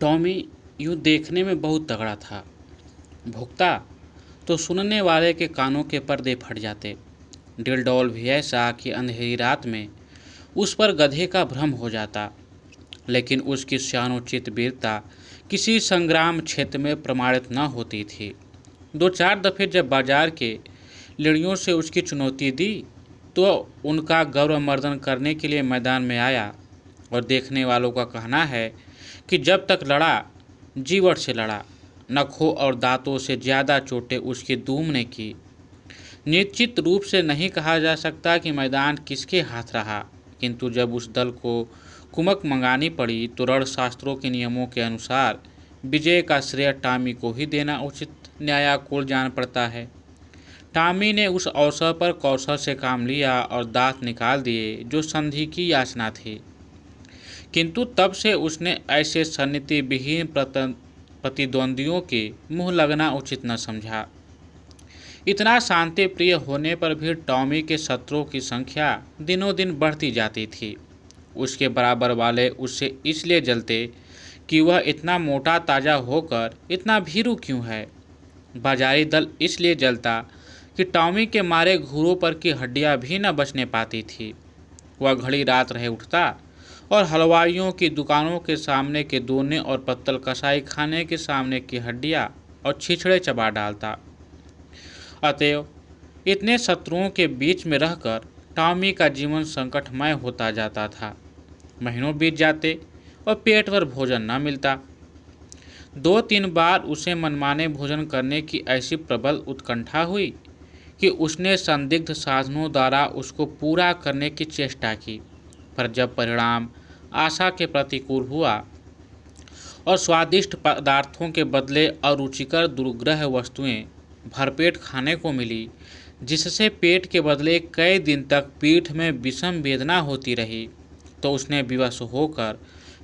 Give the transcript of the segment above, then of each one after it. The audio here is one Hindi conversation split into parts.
टॉमी यूँ देखने में बहुत तगड़ा था। भुकता तो सुनने वाले के कानों के पर्दे फट जाते। डिलडॉल भी ऐसा कि अंधेरी रात में उस पर गधे का भ्रम हो जाता, लेकिन उसकी शानोचित वीरता किसी संग्राम क्षेत्र में प्रमाणित न होती थी। दो चार दफ़े जब बाजार के लड़ियों से उसकी चुनौती दी तो उनका गौरवमर्दन करने के लिए मैदान में आया, और देखने वालों का कहना है कि जब तक लड़ा, जीवन से लड़ा। नखों और दांतों से ज़्यादा चोटें उसकी धूम ने की। निश्चित रूप से नहीं कहा जा सकता कि मैदान किसके हाथ रहा, किंतु जब उस दल को कुमक मंगानी पड़ी तो रणशास्त्रों के नियमों के अनुसार विजय का श्रेय टॉमी को ही देना उचित न्यायाकुल जान पड़ता है। टॉमी ने उस अवसर पर कौशल से काम लिया और दांत निकाल दिए जो संधि की याचना थी, किंतु तब से उसने ऐसे सन्निधि विहीन प्रतिद्वंदियों के मुंह लगना उचित न समझा। इतना शांति प्रिय होने पर भी टॉमी के शत्रुओं की संख्या दिनों दिन बढ़ती जाती थी। उसके बराबर वाले उससे इसलिए जलते कि वह इतना मोटा ताजा होकर इतना भीरू क्यों है। बाजारी दल इसलिए जलता कि टॉमी के मारे घुरों पर की हड्डियां भी न बचने पाती थी। वह घड़ी रात रहे उठता और हलवाइयों की दुकानों के सामने के दोने और पत्तल कसाई खाने के सामने की हड्डियां और छिछड़े चबा डालता। अतएव इतने शत्रुओं के बीच में रहकर टॉमी का जीवन संकटमय होता जाता था। महीनों बीत जाते और पेट भर भोजन न मिलता। 2-3 बार उसे मनमाने भोजन करने की ऐसी प्रबल उत्कंठा हुई कि उसने संदिग्ध साधनों द्वारा उसको पूरा करने की चेष्टा की, पर जब परिणाम आशा के प्रतिकूल हुआ और स्वादिष्ट पदार्थों के बदले अरुचिकर दुर्ग्रह वस्तुएं भरपेट खाने को मिली, जिससे पेट के बदले कई दिन तक पीठ में विषम वेदना होती रही, तो उसने विवश होकर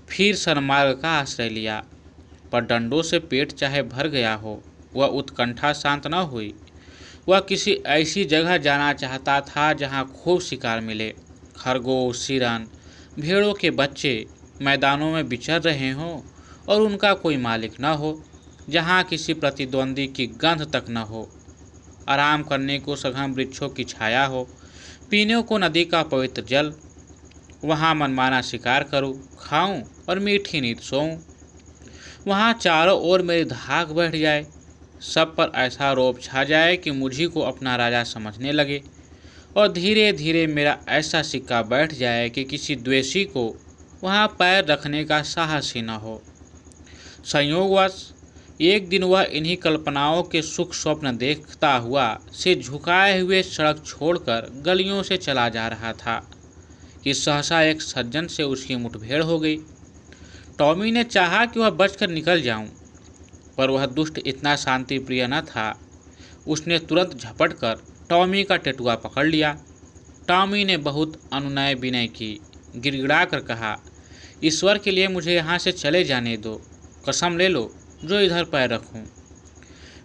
फिर सन्मार्ग का आश्रय लिया। पर डंडों से पेट चाहे भर गया हो, वह उत्कंठा शांत न हुई। वह किसी ऐसी जगह जाना चाहता था जहाँ खूब शिकार मिले। खरगोश, हिरन, भेड़ों के बच्चे मैदानों में विचर रहे हों और उनका कोई मालिक न हो, जहाँ किसी प्रतिद्वंदी की गंध तक न हो। आराम करने को सघन वृक्षों की छाया हो, पीने को नदी का पवित्र जल। वहाँ मनमाना शिकार करूँ, खाऊं और मीठी नींद सोऊं। वहाँ चारों ओर मेरी धाक बैठ जाए, सब पर ऐसा रौब छा जाए कि मुझी को अपना राजा समझने लगे, और धीरे धीरे मेरा ऐसा सिक्का बैठ जाए कि किसी द्वेषी को वहाँ पैर रखने का साहस ही न हो। संयोगवश एक दिन वह इन्हीं कल्पनाओं के सुख स्वप्न देखता हुआ से झुकाए हुए सड़क छोड़कर गलियों से चला जा रहा था कि सहसा एक सज्जन से उसकी मुठभेड़ हो गई। टॉमी ने चाहा कि वह बचकर निकल जाऊं, पर वह दुष्ट इतना शांति प्रिय न था। उसने तुरंत झपट कर टॉमी का टेटुआ पकड़ लिया। टॉमी ने बहुत अनुनय विनय की, गिड़गिड़ा कर कहा, ईश्वर के लिए मुझे यहाँ से चले जाने दो। कसम ले लो जो इधर पैर रखूं।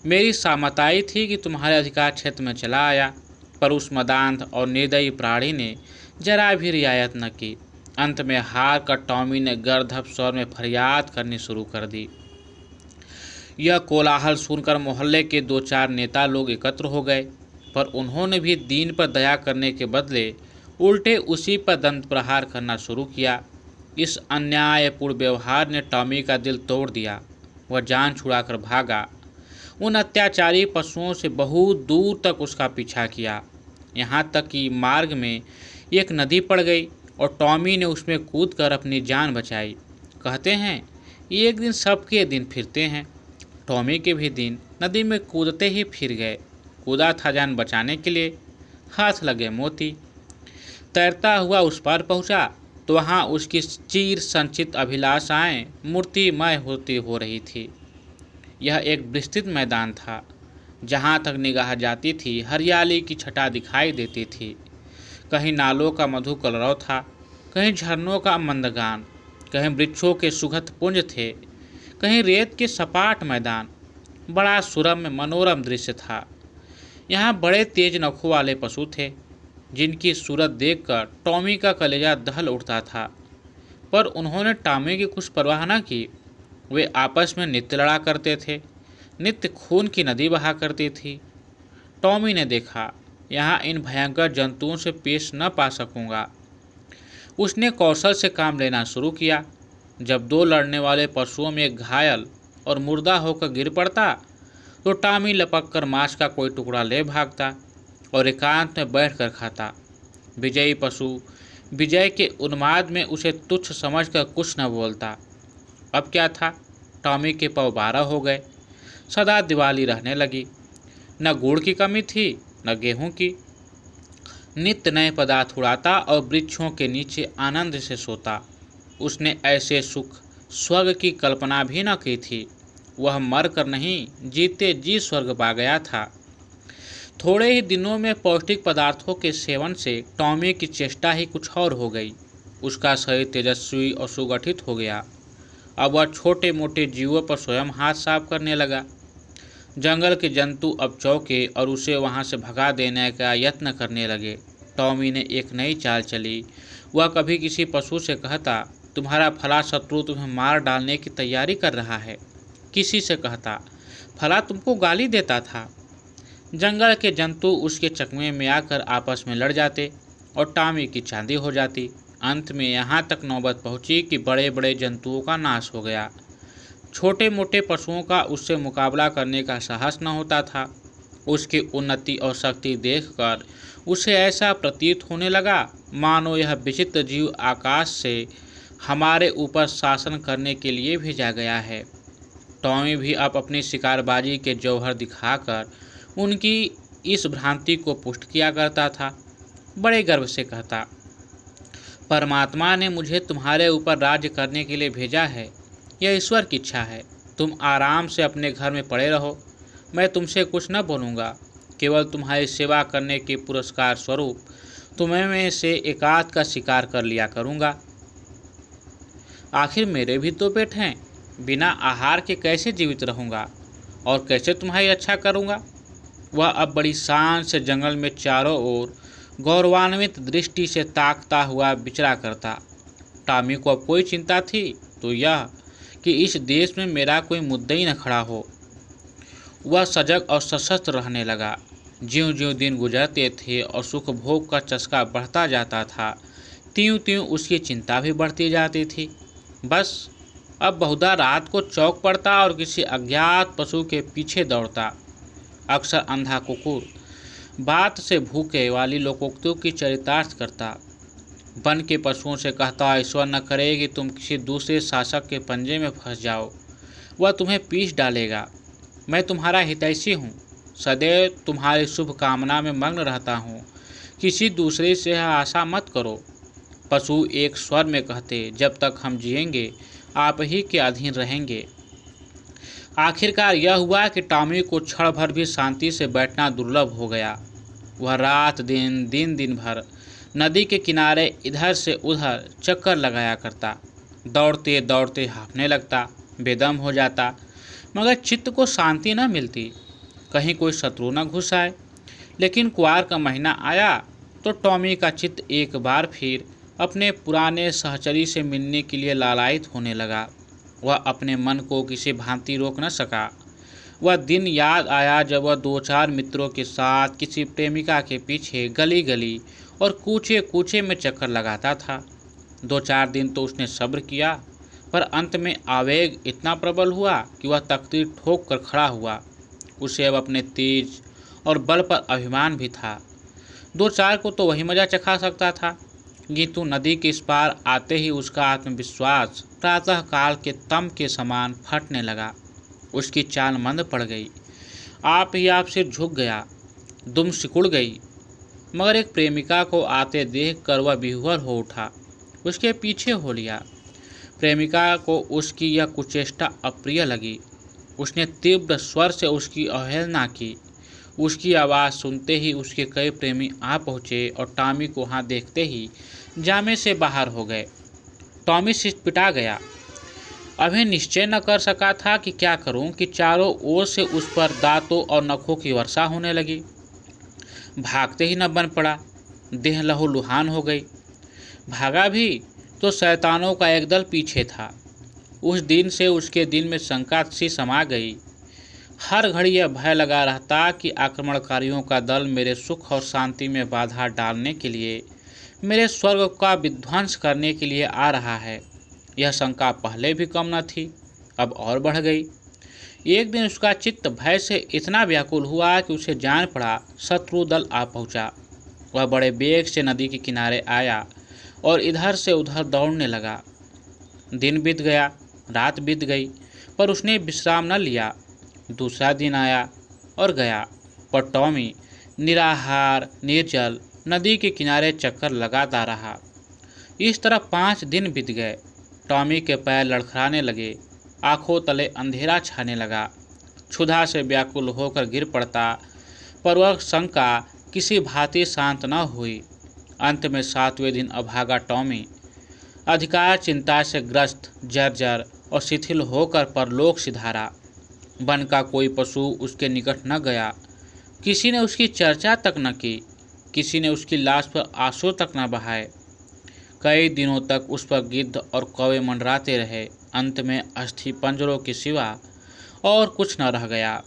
मेरी सामताई थी कि तुम्हारे अधिकार क्षेत्र में चला आया, पर उस मदांध और निर्दयी प्राणी ने जरा भी रियायत न की। अंत में हार कर टॉमी ने गर्दभ स्वर में फरियाद करनी शुरू कर दी। यह कोलाहल सुनकर मोहल्ले के 2-4 नेता लोग एकत्र हो गए, पर उन्होंने भी दीन पर दया करने के बदले उल्टे उसी पर दंत प्रहार करना शुरू किया। इस अन्यायपूर्ण व्यवहार ने टॉमी का दिल तोड़ दिया। वह जान छुड़ाकर भागा। उन अत्याचारी पशुओं से बहुत दूर तक उसका पीछा किया, यहाँ तक कि मार्ग में एक नदी पड़ गई और टॉमी ने उसमें कूदकर अपनी जान बचाई। कहते हैं एक दिन सबके दिन फिरते हैं। टॉमी के भी दिन नदी में कूदते ही फिर गए। कूदा था जान बचाने के लिए, हाथ लगे मोती। तैरता हुआ उस पार पहुंचा तो वहाँ उसकी चीर संचित अभिलाषाएं मूर्तिमय होती हो रही थी। यह एक विस्तृत मैदान था, जहाँ तक निगाह जाती थी हरियाली की छटा दिखाई देती थी। कहीं नालों का मधु कलरव था, कहीं झरनों का मंदगान, कहीं वृक्षों के सुगंध पुंज थे, कहीं रेत के सपाट मैदान। बड़ा सुरम्य मनोरम दृश्य था। यहाँ बड़े तेज नखों वाले पशु थे, जिनकी सूरत देखकर टॉमी का कलेजा दहल उठता था, पर उन्होंने टॉमी की कुछ परवाह न की। वे आपस में नित्य लड़ा करते थे, नित्य खून की नदी बहा करती थी। टॉमी ने देखा, यहाँ इन भयंकर जंतुओं से पेश न पा सकूंगा। उसने कौशल से काम लेना शुरू किया। जब दो लड़ने वाले पशुओं में एक घायल और मुर्दा होकर गिर पड़ता तो टॉमी लपक कर मांस का कोई टुकड़ा ले भागता और एकांत में बैठकर खाता। विजयी पशु विजय के उन्माद में उसे तुच्छ समझकर कुछ न बोलता। अब क्या था, टॉमी के पौ 12 हो गए। सदा दिवाली रहने लगी। न गुड़ की कमी थी न गेहूं की। नित्य नए पदार्थ उड़ाता और वृक्षों के नीचे आनंद से सोता। उसने ऐसे सुख स्वर्ग की कल्पना भी न की थी। वह मर कर नहीं, जीते जी स्वर्ग पा गया था। थोड़े ही दिनों में पौष्टिक पदार्थों के सेवन से टॉमी की चेष्टा ही कुछ और हो गई। उसका शरीर तेजस्वी और सुगठित हो गया। अब वह छोटे मोटे जीवों पर स्वयं हाथ साफ करने लगा। जंगल के जंतु अब चौंके और उसे वहां से भगा देने का यत्न करने लगे। टॉमी ने एक नई चाल चली। वह कभी किसी पशु से कहता, तुम्हारा फला शत्रु तुम्हें मार डालने की तैयारी कर रहा है। किसी से कहता, फला तुमको गाली देता था। जंगल के जंतु उसके चकमे में आकर आपस में लड़ जाते और टॉमी की चांदी हो जाती। अंत में यहाँ तक नौबत पहुँची कि बड़े बड़े जंतुओं का नाश हो गया। छोटे मोटे पशुओं का उससे मुकाबला करने का साहस न होता था। उसकी उन्नति और शक्ति देखकर उसे ऐसा प्रतीत होने लगा मानो यह विचित्र जीव आकाश से हमारे ऊपर शासन करने के लिए भेजा गया है। टॉमी भी अब अपनी शिकारबाजी के जौहर दिखाकर उनकी इस भ्रांति को पुष्ट किया करता था। बड़े गर्व से कहता, परमात्मा ने मुझे तुम्हारे ऊपर राज्य करने के लिए भेजा है। यह ईश्वर की इच्छा है। तुम आराम से अपने घर में पड़े रहो। मैं तुमसे कुछ न बोलूँगा। केवल तुम्हारी सेवा करने के पुरस्कार स्वरूप तुम्हें में से एकाध का शिकार कर लिया करूँगा। आखिर मेरे भी तो पेट हैं। बिना आहार के कैसे जीवित रहूँगा और कैसे तुम्हारी रक्षा करूँगा। वह अब बड़ी शान से जंगल में चारों ओर गौरवान्वित दृष्टि से ताकता हुआ विचरा करता। टॉमी को अब कोई चिंता थी तो यह कि इस देश में मेरा कोई मुद्दा ही न खड़ा हो। वह सजग और सशस्त्र रहने लगा। ज्यों ज्यों दिन गुजरते थे और सुख भोग का चस्का बढ़ता जाता था, त्यों त्यों उसकी चिंता भी बढ़ती जाती थी। बस अब बहुधा रात को चौक पड़ता और किसी अज्ञात पशु के पीछे दौड़ता। अक्सर अंधा कुकुर बात से भूखे वाली लोकोक्तियों की चरितार्थ करता। वन के पशुओं से कहता, ईश्वर न करे कि तुम किसी दूसरे शासक के पंजे में फंस जाओ। वह तुम्हें पीस डालेगा। मैं तुम्हारा हितैषी हूँ, सदैव तुम्हारी शुभ कामना में मग्न रहता हूँ। किसी दूसरे से यह आशा मत करो। पशु एक स्वर में कहते, जब तक हम जिएंगे आप ही के अधीन रहेंगे। आखिरकार यह हुआ कि टॉमी को क्षण भर भी शांति से बैठना दुर्लभ हो गया। वह रात दिन दिन भर नदी के किनारे इधर से उधर चक्कर लगाया करता। दौड़ते दौड़ते हाँफने लगता, बेदम हो जाता, मगर चित्त को शांति न मिलती। कहीं कोई शत्रु न घुस आए। लेकिन कुआर का महीना आया तो टॉमी का चित्त एक बार फिर अपने पुराने सहचरी से मिलने के लिए लालायित होने लगा। वह अपने मन को किसी भांति रोक न सका। वह दिन याद आया जब वह 2-4 मित्रों के साथ किसी प्रेमिका के पीछे गली गली और कूचे कूचे में चक्कर लगाता था। 2-4 दिन तो उसने सब्र किया, पर अंत में आवेग इतना प्रबल हुआ कि वह तख्ती ठोक कर खड़ा हुआ। उसे अब अपने तेज और बल पर अभिमान भी था। 2-4 को तो वही मजा चखा सकता था, किंतु नदी के इस पार आते ही उसका आत्मविश्वास प्रातः काल के तम के समान फटने लगा। उसकी चाल मंद पड़ गई। आप ही आप से झुक गया, दुम सिकुड़ गई। मगर एक प्रेमिका को आते देख कर वह विह्वल हो उठा, उसके पीछे हो लिया। प्रेमिका को उसकी यह कुचेष्टा अप्रिय लगी। उसने तीव्र स्वर से उसकी अवहेलना की। उसकी आवाज़ सुनते ही उसके कई प्रेमी आ पहुँचे और टॉमी को वहाँ देखते ही जामे से बाहर हो गए। टॉमी सिसपिटा गया। अभी निश्चय न कर सका था कि क्या करूं कि चारों ओर से उस पर दांतों और नखों की वर्षा होने लगी। भागते ही न बन पड़ा। देह लहूलुहान हो गई। भागा भी तो शैतानों का एक दल पीछे था। उस दिन से उसके दिल में शंका सी समा गई। हर घड़ी यह भय लगा रहता कि आक्रमणकारियों का दल मेरे सुख और शांति में बाधा डालने के लिए, मेरे स्वर्ग का विध्वंस करने के लिए आ रहा है। यह शंका पहले भी कम न थी, अब और बढ़ गई। एक दिन उसका चित्त भय से इतना व्याकुल हुआ कि उसे जान पड़ा शत्रु दल आ पहुंचा। वह बड़े बेग से नदी के किनारे आया और इधर से उधर दौड़ने लगा। दिन बीत गया, रात बीत गई, पर उसने विश्राम न लिया। दूसरा दिन आया और गया, पर टॉमी निराहार निर्जल नदी के किनारे चक्कर लगाता रहा। इस तरह 5 दिन बीत गए। टॉमी के पैर लड़खड़ाने लगे, आंखों तले अंधेरा छाने लगा। क्षुधा से व्याकुल होकर गिर पड़ता, पर वह शंका किसी भांति शांत न हुई। अंत में 7वें दिन अभागा टॉमी अधिकार चिंता से ग्रस्त, जर्जर और शिथिल होकर परलोक सिधारा। वन का कोई पशु उसके निकट न गया, किसी ने उसकी चर्चा तक न की, किसी ने उसकी लाश पर आंसू तक न बहाए। कई दिनों तक उस पर गिद्ध और कौवे मंडराते रहे। अंत में अस्थि पंजरों के सिवा और कुछ न रह गया।